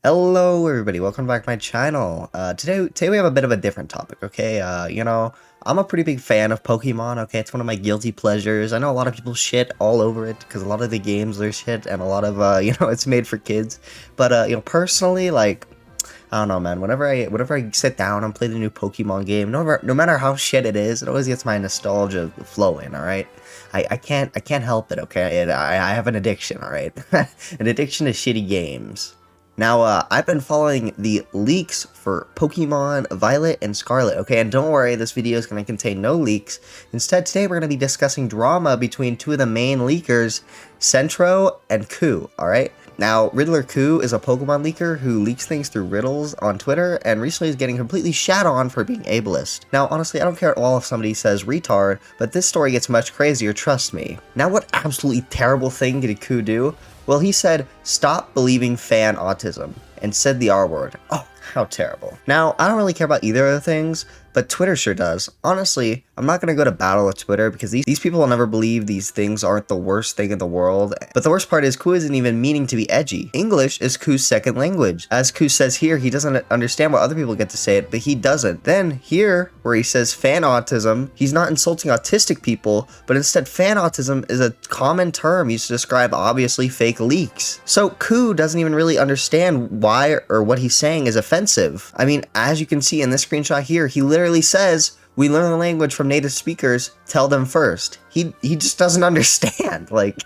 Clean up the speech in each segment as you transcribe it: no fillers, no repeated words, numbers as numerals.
Hello everybody, welcome back to my channel. Today we have a bit of a different topic, okay? I'm a pretty big fan of Pokemon, okay? It's one of my guilty pleasures. I know a lot of people shit all over it because a lot of the games are shit and a lot of it's made for kids. But personally, like, I don't know, man. Whenever I sit down and play the new Pokemon game, no matter how shit it is, it always gets my nostalgia flowing. All right, I can't help it. Okay, I have an addiction. All right, an addiction to shitty games. Now, I've been following the leaks for Pokemon Violet and Scarlet, okay? And don't worry, this video is going to contain no leaks. Instead, today we're going to be discussing drama between two of the main leakers, Centro and Khu, alright? Now, Riddler Khu is a Pokemon leaker who leaks things through riddles on Twitter, and recently is getting completely shat on for being ableist. Now, honestly, I don't care at all if somebody says retard, but this story gets much crazier, trust me. Now, what absolutely terrible thing did Khu do? Well, he said, "Stop believing fan autism," and said the R word. Oh, how terrible. Now, I don't really care about either of the things, but Twitter sure does. Honestly, I'm not going to go to battle with Twitter because these people will never believe these things aren't the worst thing in the world. But the worst part is Khu isn't even meaning to be edgy. English is Khu's second language. As Khu says here, he doesn't understand why other people get to say it, but he doesn't. Then here, where he says fan autism, he's not insulting autistic people, but instead fan autism is a common term used to describe obviously fake leaks. So Khu doesn't even really understand why or what he's saying is offensive. I mean, as you can see in this screenshot here, he literally says, "We learn the language from native speakers, tell them first." He just doesn't understand, like,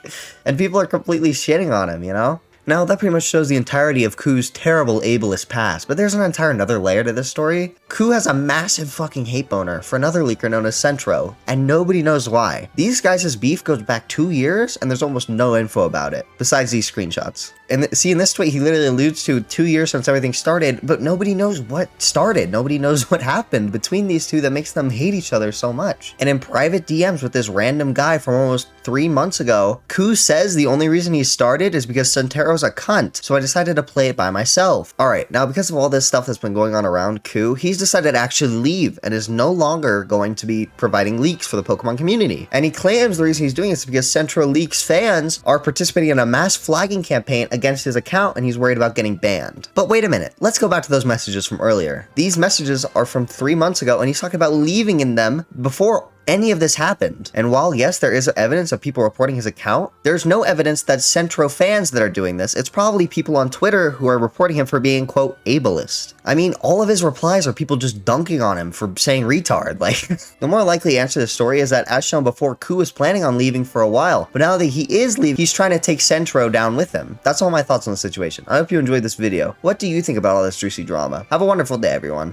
and people are completely shitting on him, you know? Now, that pretty much shows the entirety of Khu's terrible ableist past, but there's an entire another layer to this story. Khu has a massive fucking hate boner for another leaker known as Centro, and nobody knows why. These guys' beef goes back 2 years, and there's almost no info about it, besides these screenshots. And see, in this tweet, he literally alludes to 2 years since everything started, but nobody knows what started. Nobody knows what happened between these two that makes them hate each other so much. And in private DMs with this random guy from almost 3 months ago, Khu says the only reason he started is because Centero's a cunt, so I decided to play it by myself. Alright, now because of all this stuff that's been going on around Khu, he's decided to actually leave and is no longer going to be providing leaks for the Pokemon community. And he claims the reason he's doing this is because Centro Leaks fans are participating in a mass flagging campaign against his account and he's worried about getting banned. But wait a minute, let's go back to those messages from earlier. These messages are from 3 months ago and he's talking about leaving in them before any of this happened. And while yes, there is evidence of people reporting his account, there's no evidence that Centro fans that are doing this. It's probably people on Twitter who are reporting him for being, quote, ableist. I mean, all of his replies are people just dunking on him for saying retard. Like, the more likely answer to the story is that, as shown before, Khu was planning on leaving for a while, but now that he is leaving, he's trying to take Centro down with him. That's all my thoughts on the situation. I hope you enjoyed this video. What do you think about all this juicy drama? Have a wonderful day, everyone.